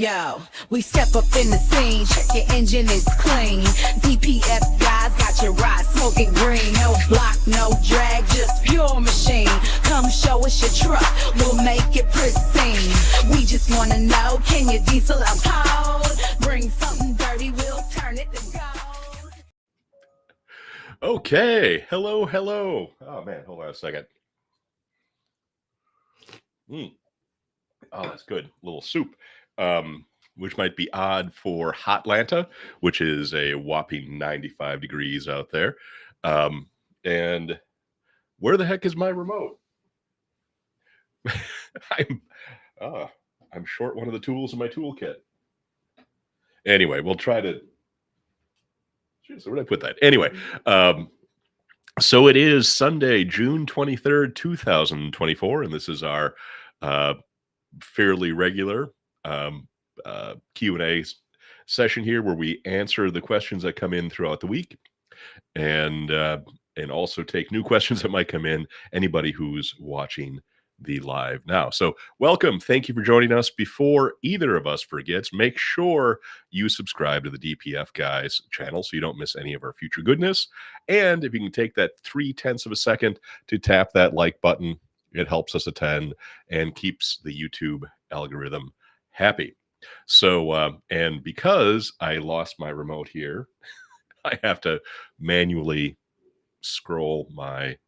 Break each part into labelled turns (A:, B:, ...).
A: Yo, we step up in the scene, check your engine is clean. DPF Guys got your ride smoking green. No block, no drag, just pure machine. Come show us your truck, we'll make it pristine. We just wanna know, can your diesel uphold? Bring something dirty, we'll turn it to gold.
B: Okay, hello. Oh man, hold on a second. Oh, that's good. A little soup. Which might be odd for Hotlanta, which is a whopping 95 degrees out there. And where the heck is my remote? I'm short one of the tools in my toolkit. Anyway, we'll try to. So where did I put that? Anyway, so it is Sunday, June 23rd, 2024, and this is our fairly regular Q&A session here where we answer the questions that come in throughout the week and also take new questions that might come in, anybody who's watching the live now. So welcome. Thank you for joining us. Before either of us forgets, make sure you subscribe to the DPF Guys channel so you don't miss any of our future goodness. And if you can take that 0.3 of a second to tap that like button, it helps us attend and keeps the YouTube algorithm happy. So, and because I lost my remote here, I have to manually scroll my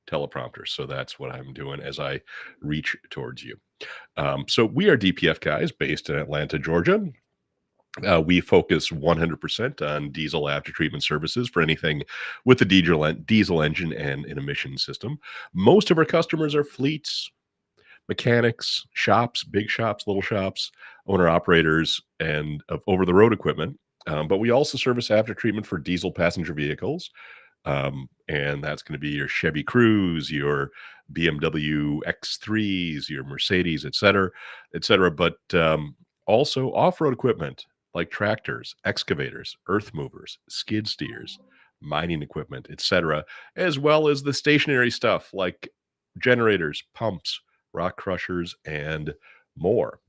B: teleprompter. So that's what I'm doing as I reach towards you. So we are DPF Guys based in Atlanta, Georgia. We focus 100% on diesel aftertreatment services for anything with a diesel engine and an emission system. Most of our customers are fleets, mechanics, shops, big shops, little shops, owner-operators, and of over-the-road equipment. But we also service aftertreatment for diesel passenger vehicles. And that's going to be your Chevy Cruze, your BMW X3s, your Mercedes, et cetera. But also off-road equipment like tractors, excavators, earth movers, skid steers, mining equipment, etc., as well as the stationary stuff like generators, pumps, rock crushers, and more.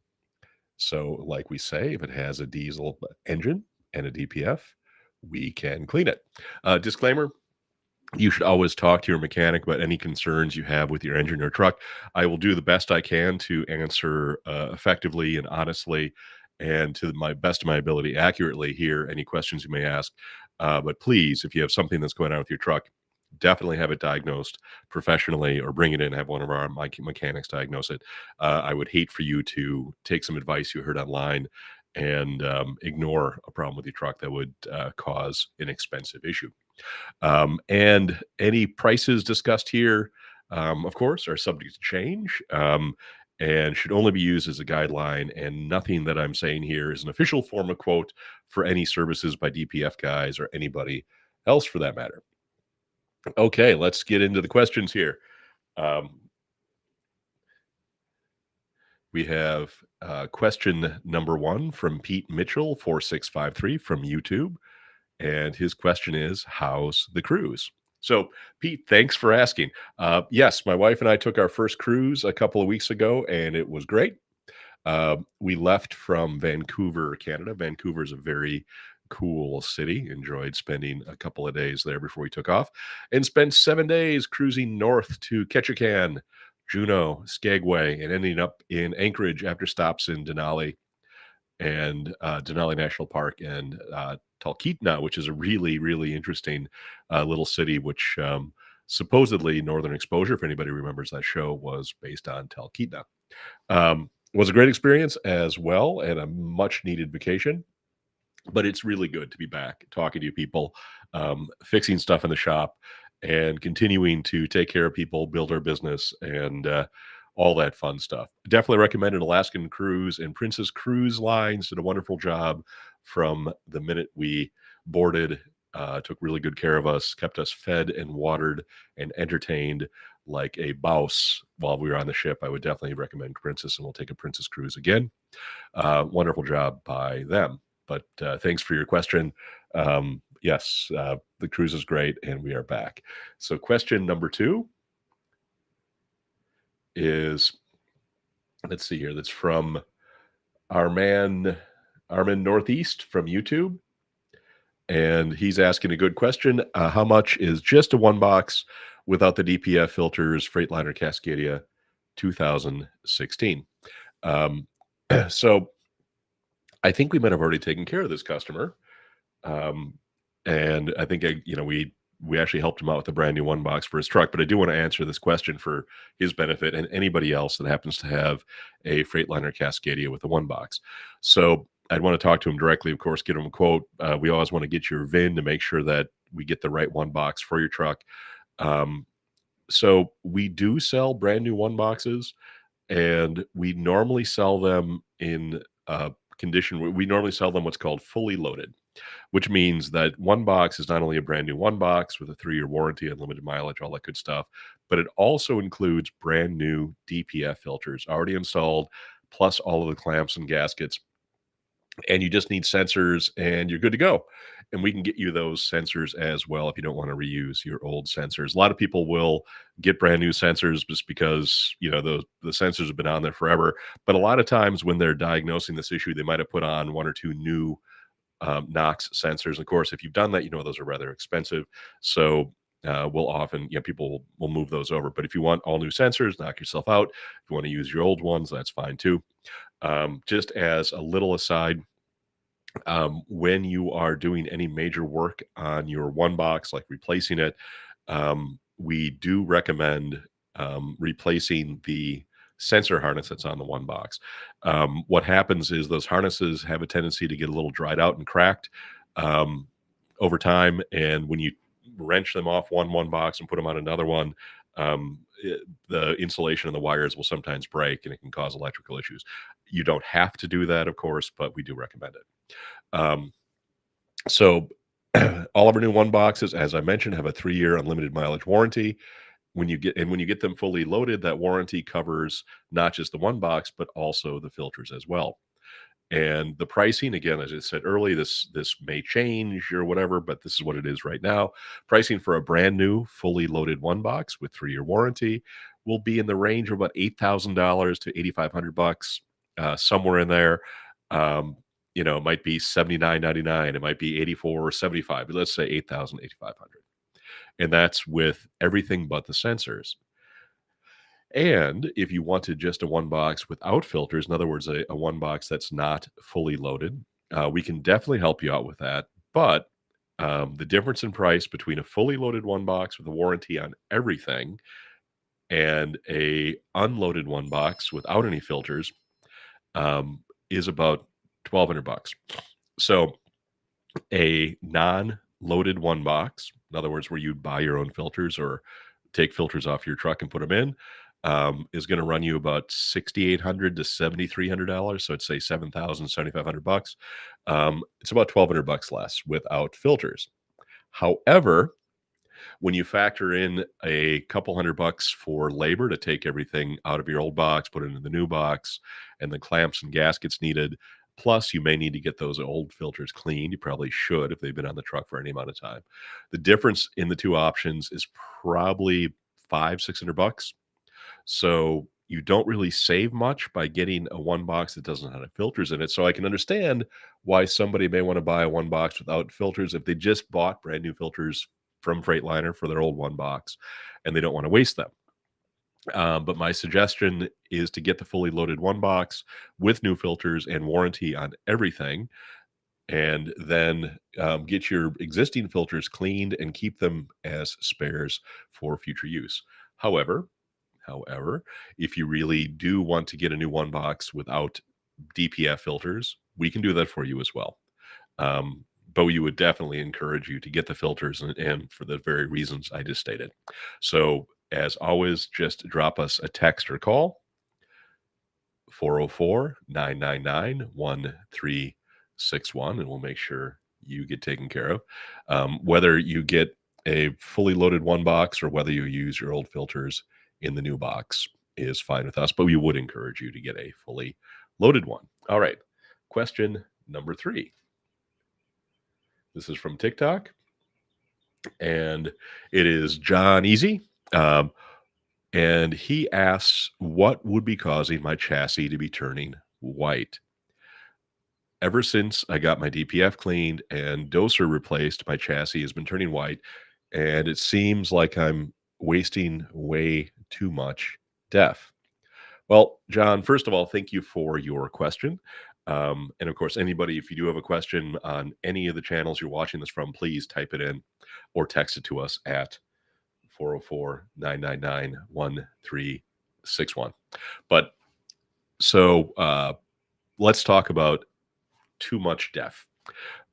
B: So, like we say, if it has a diesel engine and a DPF, we can clean it. Disclaimer: you should always talk to your mechanic about any concerns you have with your engine or truck. I will do the best I can to answer effectively and honestly, and to my best of my ability, accurately here any questions you may ask. But please, if you have something that's going on with your truck, definitely have it diagnosed professionally or bring it in and have one of our mechanics diagnose it. I would hate for you to take some advice you heard online and ignore a problem with your truck that would cause an expensive issue. And any prices discussed here, of course, are subject to change and should only be used as a guideline. And nothing that I'm saying here is an official form of quote for any services by DPF Guys or anybody else for that matter. Okay, let's get into the questions here. We have question number 1 from Pete Mitchell, 4653 from YouTube. And his question is, how's the cruise? So, Pete, thanks for asking. Yes, my wife and I took our first cruise a couple of weeks ago, and it was great. We left from Vancouver, Canada. Vancouver is a very cool city. Enjoyed spending a couple of days there before we took off, and spent 7 days cruising north to Ketchikan, Juneau, Skagway, and ending up in Anchorage after stops in Denali and Denali National Park and Talkeetna, which is a really, really interesting little city, which supposedly Northern Exposure, if anybody remembers that show, was based on Talkeetna. Was a great experience as well and a much needed vacation. But it's really good to be back talking to people, fixing stuff in the shop, and continuing to take care of people, build our business, and all that fun stuff. Definitely recommend an Alaskan cruise, and Princess Cruise Lines did a wonderful job from the minute we boarded. Took really good care of us, kept us fed and watered and entertained like a bouse while we were on the ship. I would definitely recommend Princess, and we'll take a Princess cruise again. Wonderful job by them. But thanks for your question. Yes, the cruise is great, and we are back. So question number 2 is, let's see here, that's from our man Armin Northeast from YouTube, and he's asking a good question. How much is just a one box without the DPF filters, Freightliner Cascadia 2016? Um, so I think we might have already taken care of this customer. Um, and I think we actually helped him out with a brand new one box for his truck. But I do want to answer this question for his benefit and anybody else that happens to have a Freightliner Cascadia with a one box. So I'd want to talk to him directly, of course, get him a quote. We always want to get your VIN to make sure that we get the right one box for your truck. So we do sell brand new one boxes, and we normally sell them in condition. We normally sell them what's called fully loaded, which means that one box is not only a brand new one box with a 3-year warranty, unlimited mileage, all that good stuff, but it also includes brand new DPF filters already installed, plus all of the clamps and gaskets. And you just need sensors and you're good to go. And we can get you those sensors as well if you don't want to reuse your old sensors. A lot of people will get brand new sensors just because, the sensors have been on there forever. But a lot of times when they're diagnosing this issue, they might have put on one or two new NOx sensors. And of course, if you've done that, those are rather expensive. So we'll often, people will move those over. But if you want all new sensors, knock yourself out. If you want to use your old ones, that's fine too. Just as a little aside, when you are doing any major work on your one box, like replacing it, we do recommend replacing the sensor harness that's on the one box. What happens is those harnesses have a tendency to get a little dried out and cracked over time. And when you wrench them off one box and put them on another one, the insulation and the wires will sometimes break and it can cause electrical issues. You don't have to do that, of course, but we do recommend it. So all of our new one boxes, as I mentioned, have a 3-year unlimited mileage warranty. When you get them fully loaded, that warranty covers not just the one box, but also the filters as well. And the pricing, again, as I said earlier, this may change or whatever, but this is what it is right now. Pricing for a brand new, fully loaded one box with 3-year warranty will be in the range of about $8,000 to $8,500, somewhere in there. It might be $79.99, it might be $84 or $75, but let's say $8,000, $8,500, and that's with everything but the sensors. And if you wanted just a one box without filters, in other words, a one box that's not fully loaded, we can definitely help you out with that. But the difference in price between a fully loaded one box with a warranty on everything and a unloaded one box without any filters is about $1,200. So a non-loaded one box, in other words, where you buy your own filters or take filters off your truck and put them in, is going to run you about $6,800 to $7,300. So I'd say $7,000, $7,500. It's about $1,200 less without filters. However, when you factor in a couple $100 for labor to take everything out of your old box, put it into the new box, and the clamps and gaskets needed, plus you may need to get those old filters cleaned. You probably should if they've been on the truck for any amount of time. The difference in the two options is probably $500-$600. So you don't really save much by getting a one box that doesn't have filters in it. So I can understand why somebody may want to buy a one box without filters if they just bought brand new filters from Freightliner for their old one box and they don't want to waste them. But my suggestion is to get the fully loaded one box with new filters and warranty on everything, and then get your existing filters cleaned and keep them as spares for future use. However, if you really do want to get a new one box without DPF filters, we can do that for you as well. But we would definitely encourage you to get the filters and for the very reasons I just stated. So as always, just drop us a text or call, 404-999-1361, and we'll make sure you get taken care of. Whether you get a fully loaded one box or whether you use your old filters in the new box is fine with us, but we would encourage you to get a fully loaded one. All right. Question number 3. This is from TikTok, and it is John Easy. And he asks, what would be causing my chassis to be turning white? Ever since I got my DPF cleaned and doser replaced, my chassis has been turning white, and it seems like I'm wasting way too much DEF. Well, John, first of all, thank you for your question. And of course, anybody, if you do have a question on any of the channels you're watching this from, please type it in or text it to us at 404-999-1361. But so let's talk about too much DEF.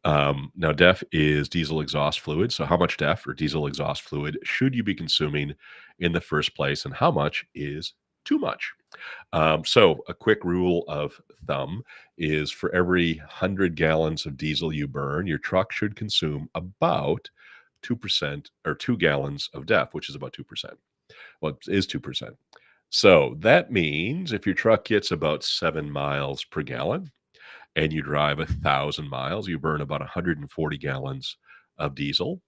B: Now, DEF is diesel exhaust fluid. So, how much DEF or diesel exhaust fluid should you be consuming in the first place, and how much is too much? So, a quick rule of thumb is for every 100 gallons of diesel you burn, your truck should consume about 2% or 2 gallons of DEF, which is about 2%. Well, it is 2%. So that means if your truck gets about 7 miles per gallon and you drive 1,000 miles, you burn about 140 gallons of diesel.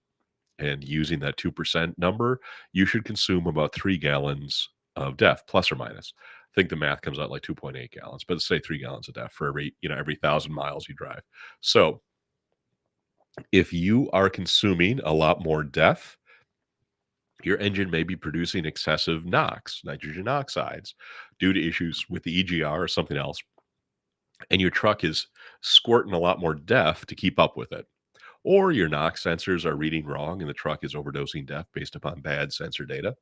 B: And using that 2% number, you should consume about 3 gallons of DEF, plus or minus. I think the math comes out like 2.8 gallons, but let's say 3 gallons of DEF for every 1,000 miles you drive. So if you are consuming a lot more DEF, your engine may be producing excessive NOx, nitrogen oxides, due to issues with the EGR or something else. And your truck is squirting a lot more DEF to keep up with it. Or your NOx sensors are reading wrong and the truck is overdosing DEF based upon bad sensor data.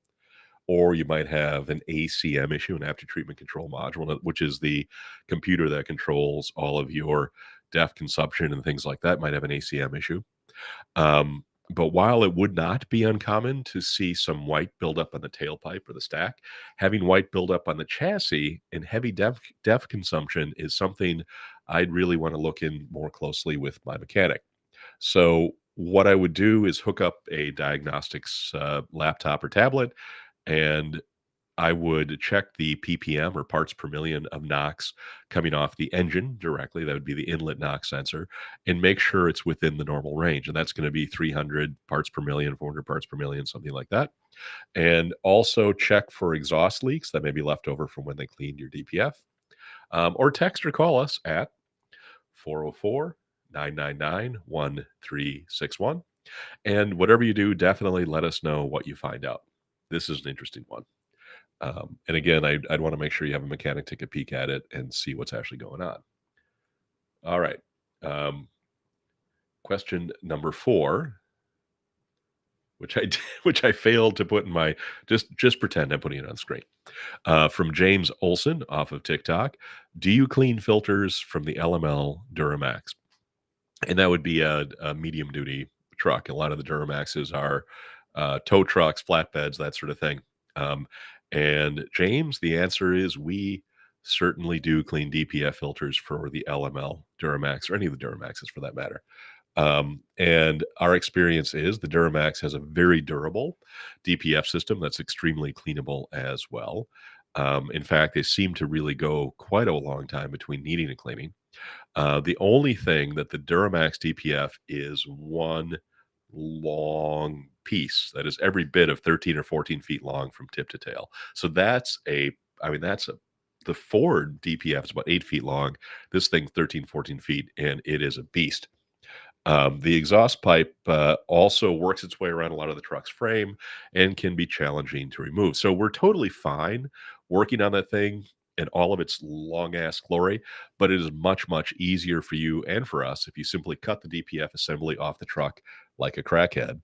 B: Or you might have an ACM issue, an after treatment control module, which is the computer that controls all of your DEF consumption and things like that, might have an ACM issue. But while it would not be uncommon to see some white buildup on the tailpipe or the stack, having white buildup on the chassis and heavy DEF consumption is something I'd really want to look in more closely with my mechanic. So what I would do is hook up a diagnostics laptop or tablet, and I would check the ppm or parts per million of NOx coming off the engine directly. That would be the inlet NOx sensor, and make sure it's within the normal range. And that's going to be 300 parts per million, 400 parts per million, something like that. And also check for exhaust leaks that may be left over from when they cleaned your DPF. Or text or call us at 404-999-1361. And whatever you do, definitely let us know what you find out. This is an interesting one. And again, I'd want to make sure you have a mechanic take a peek at it and see what's actually going on. All right. Question number 4, which I failed to put in my just pretend I'm putting it on screen. From James Olson off of TikTok. Do you clean filters from the LML Duramax? And that would be a medium duty truck. A lot of the Duramaxes are tow trucks, flatbeds, that sort of thing. And James, the answer is we certainly do clean DPF filters for the LML Duramax, or any of the Duramaxes for that matter. And our experience is the Duramax has a very durable DPF system that's extremely cleanable as well. In fact, they seem to really go quite a long time between needing a cleaning. The only thing that the Duramax DPF is one long piece that is every bit of 13 or 14 feet long from tip to tail. So the Ford DPF is about 8 feet long. This thing 13, 14 feet, and it is a beast. The exhaust pipe also works its way around a lot of the truck's frame and can be challenging to remove. So we're totally fine working on that thing in all of its long ass glory, but it is much, much easier for you and for us if you simply cut the DPF assembly off the truck like a crackhead,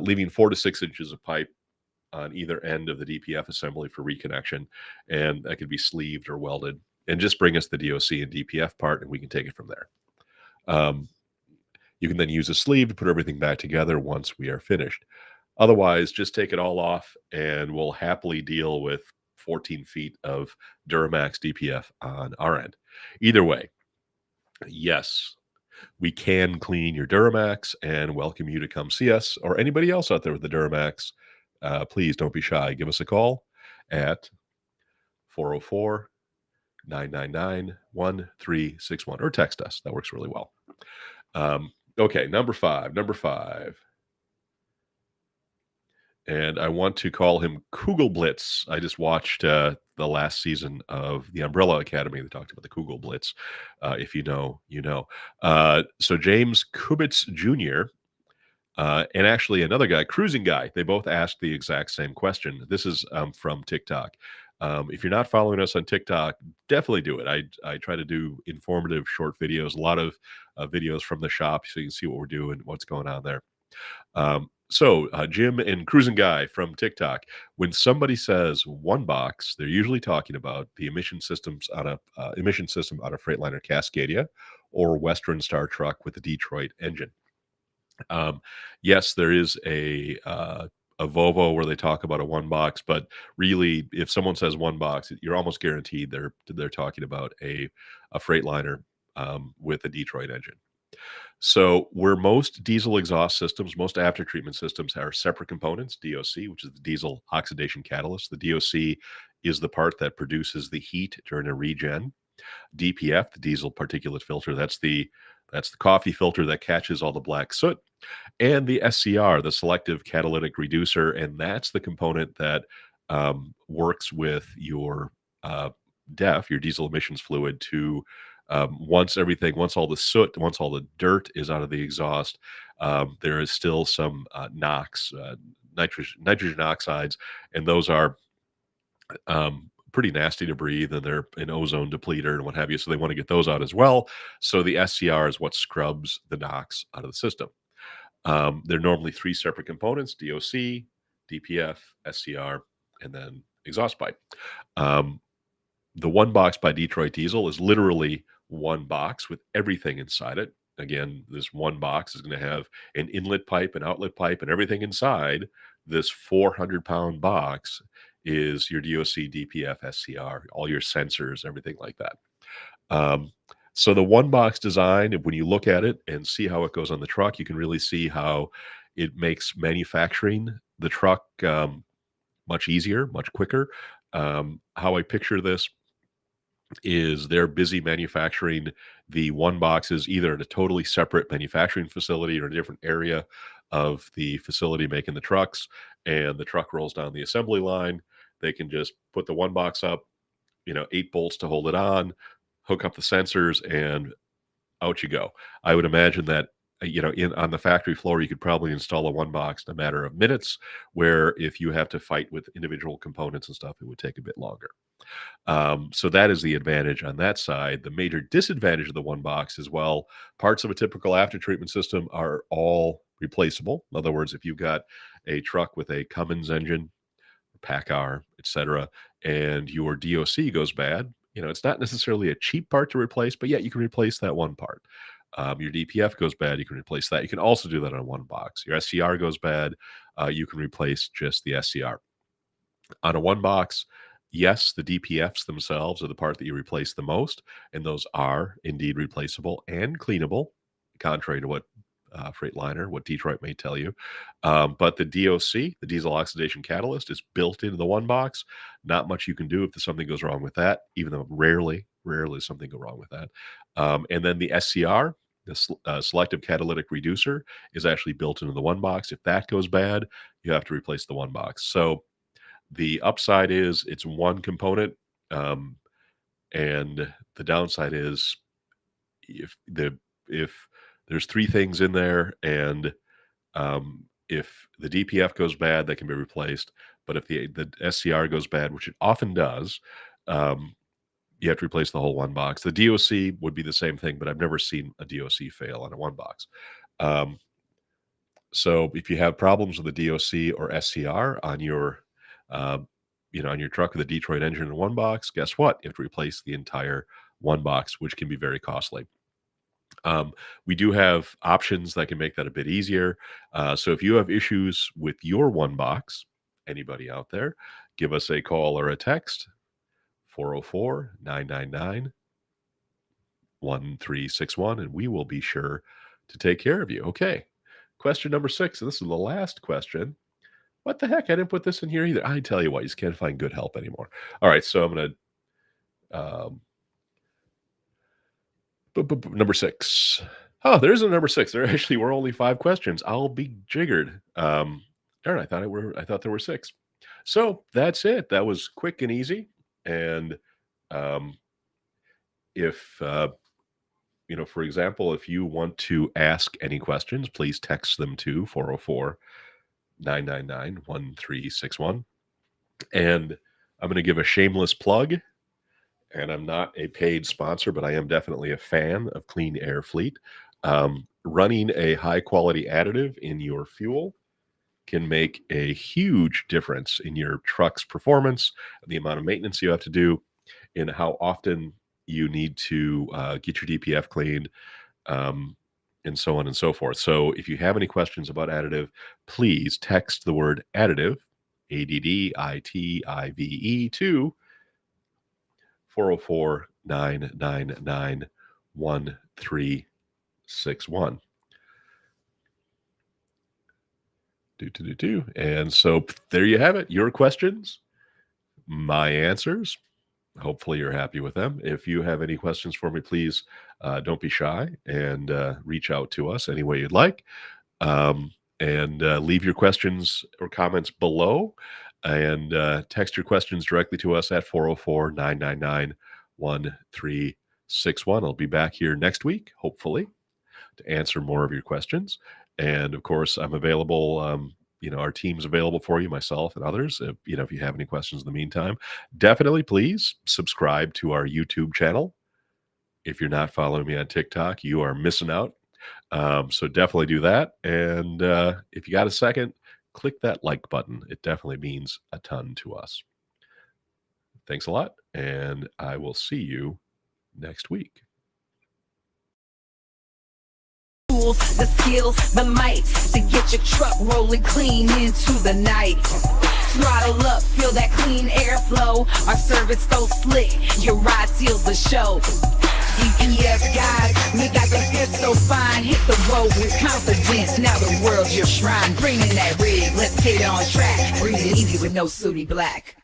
B: leaving 4 to 6 inches of pipe on either end of the DPF assembly for reconnection, and that could be sleeved or welded, and just bring us the DOC and DPF part, and we can take it from there. You can then use a sleeve to put everything back together once we are finished. Otherwise, just take it all off, and we'll happily deal with 14 feet of Duramax DPF on our end. Either way, yes, we can clean your Duramax and welcome you to come see us, or anybody else out there with the Duramax. Please don't be shy. Give us a call at 404-999-1361 or text us. That works really well. Okay, number five. and I want to call him Kugelblitz. I just watched the last season of The Umbrella Academy. They talked about the Kugelblitz. If you know, you know. So James Kubitz Jr. And actually another guy, Cruising Guy, they both asked the exact same question. This is from TikTok. If you're not following us on TikTok, definitely do it. I try to do informative short videos, a lot of videos from the shop so you can see what we're doing, what's going on there. Jim and Cruising Guy from TikTok, when somebody says one box, they're usually talking about the emission systems on a emission system on a Freightliner Cascadia or Western Star truck with a Detroit engine. Yes, there is a Volvo where they talk about a one box, but really, if someone says one box, you're almost guaranteed they're talking about a Freightliner with a Detroit engine. So, where most diesel exhaust systems, most after treatment systems are separate components, DOC, which is the diesel oxidation catalyst. The DOC is the part that produces the heat during a regen. DPF, the diesel particulate filter, that's the coffee filter that catches all the black soot, and the SCR, the selective catalytic reducer, and that's the component that works with your DEF, your diesel emissions fluid, to once all the soot, once all the dirt is out of the exhaust, there is still some NOx, nitrogen oxides, and those are pretty nasty to breathe, and they're an ozone depleter and what have you. So they want to get those out as well. So the SCR is what scrubs the NOx out of the system. They're normally three separate components: DOC, DPF, SCR, and then exhaust pipe. Um, the one box by Detroit Diesel is literally one box with everything inside it. Again, this one box is going to have an inlet pipe, an outlet pipe, and everything inside. This 400-pound box is your DOC, DPF, SCR, all your sensors, everything like that. Um, so the one box design, when you look at it and see how it goes on the truck, you can really see how it makes manufacturing the truck much easier, much quicker. How I picture this is they're busy manufacturing the one boxes either at a totally separate manufacturing facility or a different area of the facility making the trucks, and the truck rolls down the assembly line. They can just put the one box up, 8 bolts to hold it on, hook up the sensors, and out you go. I would imagine that in on the factory floor, you could probably install a one box in a matter of minutes, where if you have to fight with individual components and stuff, it would take a bit longer. So that is the advantage on that side. The major disadvantage of the one box is, well, parts of a typical after treatment system are all replaceable. In other words, if you've got a truck with a Cummins engine, PACCAR, etc., and your DOC goes bad, it's not necessarily a cheap part to replace, but yet you can replace that one part. Your DPF goes bad, you can replace that. You can also do that on one box. Your SCR goes bad, you can replace just the SCR. On a one box, yes, the DPFs themselves are the part that you replace the most, and those are indeed replaceable and cleanable, contrary to what Freightliner, what Detroit may tell you. But the DOC, the diesel oxidation catalyst, is built into the one box. Not much you can do if something goes wrong with that, even though rarely something go wrong with that. And then the SCR, the selective catalytic reducer, is actually built into the one box. If that goes bad, you have to replace the one box. So the upside is it's one component, and the downside is if there's three things in there, and if the DPF goes bad, that can be replaced. But if the SCR goes bad, which it often does, you have to replace the whole one box. The DOC would be the same thing, but I've never seen a DOC fail on a one box. So if you have problems with the DOC or SCR on your on your truck with a Detroit engine in one box, guess what? You have to replace the entire one box, which can be very costly. We do have options that can make that a bit easier. So if you have issues with your one box, anybody out there, give us a call or a text, 404-999-1361, and we will be sure to take care of you. Okay. Question number 6, and this is the last question. What the heck? I didn't put this in here either. I tell you what, you just can't find good help anymore. All right, so I'm going to number 6. Oh, there is a number 6. There actually were only 5 questions. I'll be jiggered. Darn, I thought there were 6. So that's it. That was quick and easy. And um, if for example, if you want to ask any questions, please text them to 404-999-1361. And I'm going to give a shameless plug. And I'm not a paid sponsor, but I am definitely a fan of Clean Air Fleet. Running a high quality additive in your fuel can make a huge difference in your truck's performance, the amount of maintenance you have to do, and how often you need to get your DPF cleaned, and so on and so forth. So if you have any questions about additive, please text the word additive, ADDITIVE, to 404-999-1361. And so there you have it. Your questions, my answers. Hopefully you're happy with them. If you have any questions for me, please don't be shy and reach out to us any way you'd like. And leave your questions or comments below, and text your questions directly to us at 404-999-1361. I'll be back here next week, hopefully, to answer more of your questions. And of course, I'm available. Our team's available for you, myself and others. If you have any questions in the meantime, definitely please subscribe to our YouTube channel. If you're not following me on TikTok, you are missing out. So definitely do that. And if you got a second, click that like button. It definitely means a ton to us. Thanks a lot, and I will see you next week.
A: The skills, the might to get your truck rolling clean into the night. Throttle up, feel that clean airflow. Our service so slick, your ride seals the show. DPF Guys, we got the fit so fine. Hit the road with confidence, now the world's your shrine. Bring in that rig, let's get on track. Breathe easy with no sooty black.